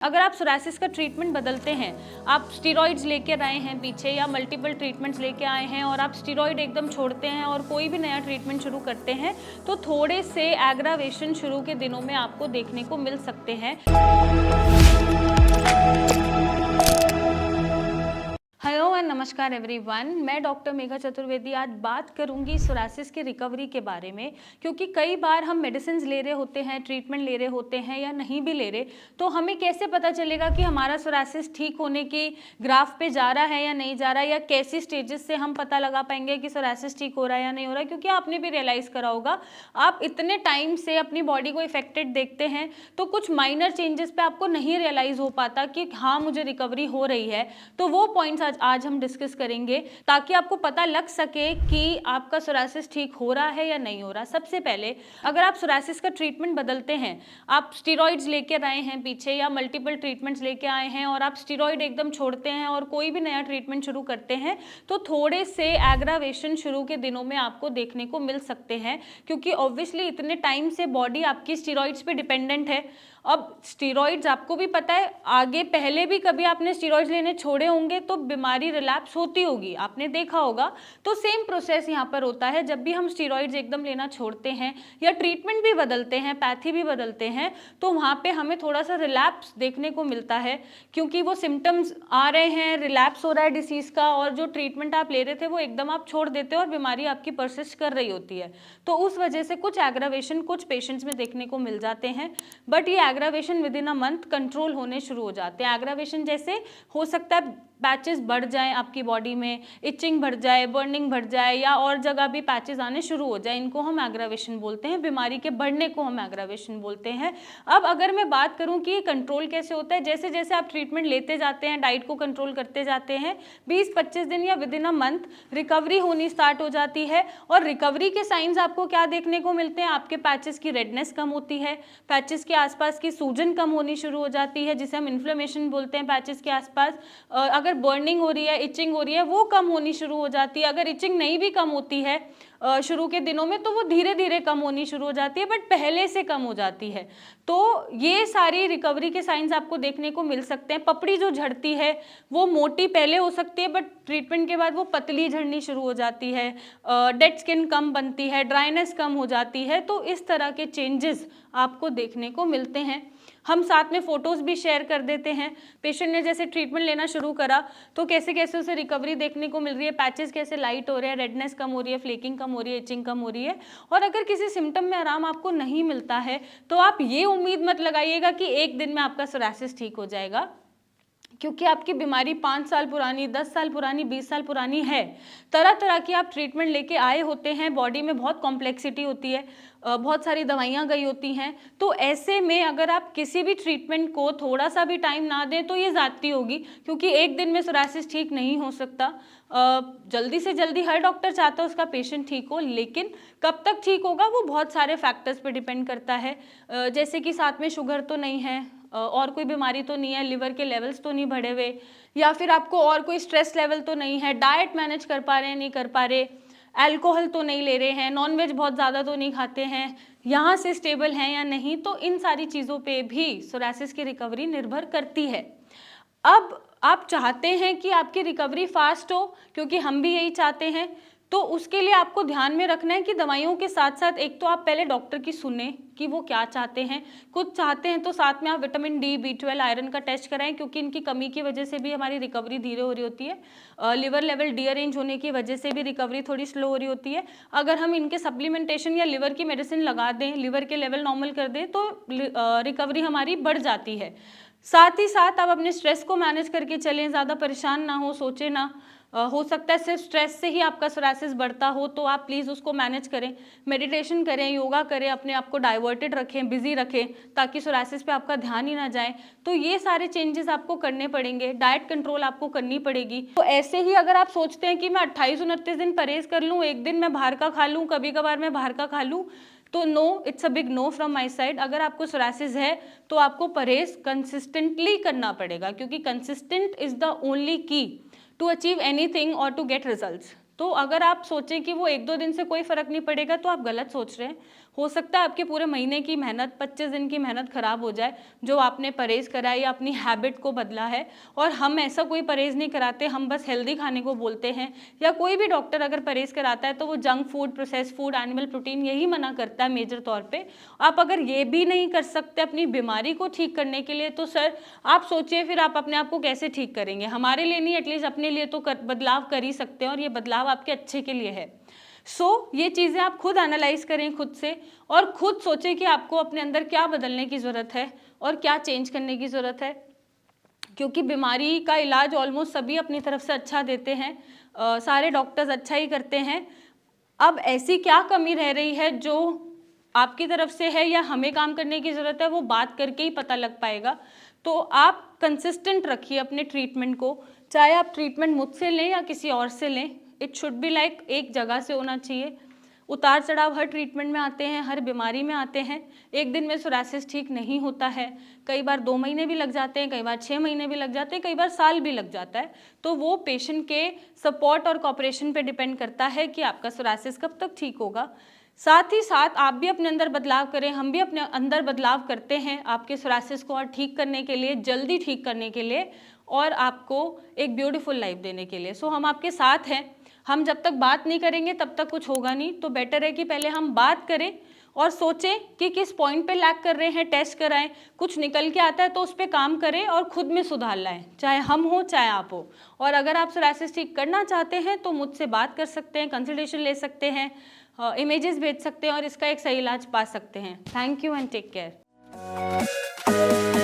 अगर आप सोरासिस का ट्रीटमेंट बदलते हैं, आप स्टेरॉइड्स लेकर आए हैं पीछे या मल्टीपल ट्रीटमेंट्स लेके आए हैं और आप स्टेरॉइड एकदम छोड़ते हैं और कोई भी नया ट्रीटमेंट शुरू करते हैं, तो थोड़े से एग्रावेशन शुरू के दिनों में आपको देखने को मिल सकते हैं। हेलो एंड नमस्कार एवरीवन, मैं डॉक्टर मेघा चतुर्वेदी आज बात करूंगी सोरासिस की रिकवरी के बारे में, क्योंकि कई बार हम मेडिसिन ले रहे होते हैं, ट्रीटमेंट ले रहे होते हैं या नहीं भी ले रहे, तो हमें कैसे पता चलेगा कि हमारा सोरासिस ठीक होने की ग्राफ पे जा रहा है या नहीं जा रहा है, या कैसी स्टेजेस से हम पता लगा पाएंगे कि सोरासिस ठीक हो रहा है या नहीं हो रहा है। क्योंकि आपने भी रियलाइज करा होगा, आप इतने टाइम से अपनी बॉडी को इफेक्टेड देखते हैं तो कुछ माइनर चेंजेस पे आपको नहीं रियलाइज हो पाता कि हाँ मुझे रिकवरी हो रही है। तो वो पॉइंट्स आज हम डिस्कस करेंगे ताकि आपको पता लग सके कि आपका सोरासिस ठीक हो रहा है या नहीं हो रहा। सबसे पहले, अगर आप सोरासिस का ट्रीटमेंट बदलते हैं, आप स्टेरॉइड्स लेकर आए हैं पीछे या मल्टीपल ट्रीटमेंट्स लेके आए हैं और आप स्टेरॉइड एकदम छोड़ते हैं और कोई भी नया ट्रीटमेंट शुरू करते हैं, तो थोड़े से एग्रावेशन शुरू के दिनों में आपको देखने को मिल सकते हैं। क्योंकि ऑब्वियसली इतने टाइम से बॉडी आपकी स्टेरॉइड्स पे डिपेंडेंट है। अब स्टेरॉइड्स आपको भी पता है, आगे पहले भी कभी आपने स्टेरॉइड्स लेने छोड़े होंगे तो बीमारी रिलैप्स होती होगी, आपने देखा होगा। तो सेम प्रोसेस यहाँ पर होता है, जब भी हम स्टेरॉइड्स एकदम लेना छोड़ते हैं या ट्रीटमेंट भी बदलते हैं, पैथी भी बदलते हैं, तो वहाँ पे हमें थोड़ा सा रिलैप्स देखने को मिलता है। क्योंकि वो सिम्टम्स आ रहे हैं, रिलैप्स हो रहा है डिसीज़ का, और जो ट्रीटमेंट आप ले रहे थे वो एकदम आप छोड़ देते हो और बीमारी आपकी परसिस्ट कर रही होती है। तो उस वजह से कुछ एग्रावेशन कुछ पेशेंट्स में देखने को मिल जाते हैं, बट ये aggravation with in a month control होने शुरू हो जाते हैं। एग्रावेशन जैसे हो सकता है पैचेस बढ़ जाएं आपकी बॉडी में, इचिंग बढ़ जाए, बर्निंग बढ़ जाए, या और जगह भी पैचेस आने शुरू हो जाए, इनको हम एग्रावेशन बोलते हैं। बीमारी के बढ़ने को हम एग्रावेशन बोलते हैं। अब अगर मैं बात करूं कि ये कंट्रोल कैसे होता है, जैसे जैसे आप ट्रीटमेंट लेते जाते हैं, डाइट को कंट्रोल करते जाते हैं, 20-25 दिन या with in a month recovery होनी स्टार्ट हो जाती है। और रिकवरी के साइंस आपको क्या देखने को मिलते हैं? आपके पैचेस की रेडनेस कम होती है, पैचेस के आसपास की सूजन कम होनी शुरू हो जाती है, जिसे हम इन्फ्लेमेशन बोलते हैं पैचेस के आसपास। अगर बर्निंग हो रही है, इचिंग हो रही है, वो कम होनी शुरू हो जाती है। अगर इचिंग नहीं भी कम होती है शुरू के दिनों में, तो वो धीरे धीरे कम होनी शुरू हो जाती है, बट पहले से कम हो जाती है। तो ये सारी रिकवरी के साइंस आपको देखने को मिल सकते हैं। पपड़ी जो झड़ती है वो मोटी पहले हो सकती है, बट ट्रीटमेंट के बाद वो पतली झड़नी शुरू हो जाती है। डेड स्किन कम बनती है, ड्राइनेस कम हो जाती है। तो इस तरह के चेंजेस आपको देखने को मिलते हैं। हम साथ में फ़ोटोज़ भी शेयर कर देते हैं। पेशेंट ने जैसे ट्रीटमेंट लेना शुरू करा तो कैसे कैसे उसे रिकवरी देखने को मिल रही है, पैचेस कैसे लाइट हो रहे हैं, रेडनेस कम हो रही है, फ्लेकिंग कम हो रही है, इचिंग कम हो रही है। और अगर किसी सिम्टम में आराम आपको नहीं मिलता है, तो आप ये उम्मीद मत लगाइएगा कि एक दिन में आपका सोरासिस ठीक हो जाएगा। क्योंकि आपकी बीमारी 5 साल पुरानी, 10 साल पुरानी, 20 साल पुरानी है। तरह तरह की आप ट्रीटमेंट लेके आए होते हैं, बॉडी में बहुत कॉम्प्लेक्सिटी होती है, बहुत सारी दवाइयाँ गई होती हैं। तो ऐसे में अगर आप किसी भी ट्रीटमेंट को थोड़ा सा भी टाइम ना दें तो ये ज़्यादती होगी, क्योंकि एक दिन में सोरासिस ठीक नहीं हो सकता। जल्दी से जल्दी हर डॉक्टर चाहता है उसका पेशेंट ठीक हो, लेकिन कब तक ठीक होगा वो बहुत सारे फैक्टर्स पे डिपेंड करता है। जैसे कि साथ में शुगर तो नहीं है, और कोई बीमारी तो नहीं है, लिवर के लेवल्स तो नहीं बढ़े हुए, या फिर आपको और कोई स्ट्रेस लेवल तो नहीं है, डाइट मैनेज कर पा रहे हैं नहीं कर पा रहे, अल्कोहल तो नहीं ले रहे हैं, नॉनवेज बहुत ज़्यादा तो नहीं खाते हैं, यहाँ से स्टेबल हैं या नहीं। तो इन सारी चीज़ों पे भी सोरासिस की रिकवरी निर्भर करती है। अब आप चाहते हैं कि आपकी रिकवरी फास्ट हो, क्योंकि हम भी यही चाहते हैं, तो उसके लिए आपको ध्यान में रखना है कि दवाइयों के साथ साथ एक तो आप पहले डॉक्टर की सुने कि वो क्या चाहते हैं। कुछ चाहते हैं तो साथ में आप विटामिन डी, B12, आयरन का टेस्ट कराएं, क्योंकि इनकी कमी की वजह से भी हमारी रिकवरी धीरे हो रही होती है। लिवर लेवल डीअरेंज होने की वजह से भी रिकवरी थोड़ी स्लो हो रही होती है। अगर हम इनके सप्लीमेंटेशन या लिवर की मेडिसिन लगा दें, लिवर के लेवल नॉर्मल कर दें, तो रिकवरी हमारी बढ़ जाती है। साथ ही साथ आप अपने स्ट्रेस को मैनेज करके चलें, ज़्यादा परेशान ना हो, सोचे ना। हो सकता है सिर्फ स्ट्रेस से ही आपका सोरासिस बढ़ता हो, तो आप प्लीज़ उसको मैनेज करें, मेडिटेशन करें, योगा करें, अपने आप को डाइवर्टेड रखें, बिजी रखें, ताकि सोरासिस पे आपका ध्यान ही ना जाए। तो ये सारे चेंजेस आपको करने पड़ेंगे। डाइट कंट्रोल आपको करनी पड़ेगी। तो ऐसे ही अगर आप सोचते हैं कि मैं 28-29 दिन परहेज कर लूँ, एक दिन मैं बाहर का खा लूँ, कभी कभार मैं बाहर का खा लूँ, तो no, it's a big no from my side. अगर आपको सोरासिस है तो आपको परहेज कंसिस्टेंटली करना पड़ेगा, क्योंकि कंसिस्टेंट इज द ओनली की टू अचीव एनीथिंग और टू गेट रिजल्ट्स। तो अगर आप सोचें कि वो 1-2 दिन से कोई फर्क नहीं पड़ेगा, तो आप गलत सोच रहे हैं। हो सकता है आपके पूरे महीने की मेहनत, 25 दिन की मेहनत खराब हो जाए, जो आपने परहेज करा है या अपनी हैबिट को बदला है। और हम ऐसा कोई परहेज नहीं कराते, हम बस हेल्दी खाने को बोलते हैं, या कोई भी डॉक्टर अगर परहेज कराता है तो वो junk food, process food, animal protein यही मना करता है मेजर तौर पे। आप अगर ये भी नहीं कर सकते अपनी बीमारी को ठीक करने के लिए, तो सर आप सोचिए फिर आप अपने आप को कैसे ठीक करेंगे। हमारे लिए नहीं, एटलीस्ट अपने लिए तो बदलाव कर ही सकते हैं, और ये बदलाव आपके अच्छे के लिए है। ये चीज़ें आप खुद एनालाइज करें खुद से, और खुद सोचें कि आपको अपने अंदर क्या बदलने की ज़रूरत है और क्या चेंज करने की ज़रूरत है। क्योंकि बीमारी का इलाज ऑलमोस्ट सभी अपनी तरफ से अच्छा देते हैं, सारे डॉक्टर्स अच्छा ही करते हैं। अब ऐसी क्या कमी रह रही है जो आपकी तरफ से है या हमें काम करने की ज़रूरत है, वो बात करके ही पता लग पाएगा। तो आप कंसिस्टेंट रखिए अपने ट्रीटमेंट को, चाहे आप ट्रीटमेंट मुझसे लें या किसी और से लें, इट शुड बी लाइक एक जगह से होना चाहिए। उतार चढ़ाव हर ट्रीटमेंट में आते हैं, हर बीमारी में आते हैं। एक दिन में सोरासिस ठीक नहीं होता है, कई बार 2 महीने भी लग जाते हैं, कई बार 6 महीने भी लग जाते हैं, कई बार साल भी लग जाता है। तो वो पेशेंट के सपोर्ट और कोऑपरेशन पे डिपेंड करता है कि आपका सोरासिस कब तक ठीक होगा। साथ ही साथ आप भी अपने अंदर बदलाव करें, हम भी अपने अंदर बदलाव करते हैं आपके सोरासिस को और ठीक करने के लिए, जल्दी ठीक करने के लिए, और आपको एक ब्यूटीफुल लाइफ देने के लिए। हम आपके साथ हैं। हम जब तक बात नहीं करेंगे तब तक कुछ होगा नहीं, तो बेटर है कि पहले हम बात करें और सोचें कि किस पॉइंट पे लैग कर रहे हैं, टेस्ट कराएं, कुछ निकल के आता है तो उस पर काम करें और खुद में सुधार लाएं, चाहे हम हो चाहे आप हो। और अगर आप सोरासिस ठीक करना चाहते हैं तो मुझसे बात कर सकते हैं, कंसल्टेशन ले सकते हैं, इमेजेस भेज सकते हैं और इसका एक सही इलाज पा सकते हैं। Thank you and take care.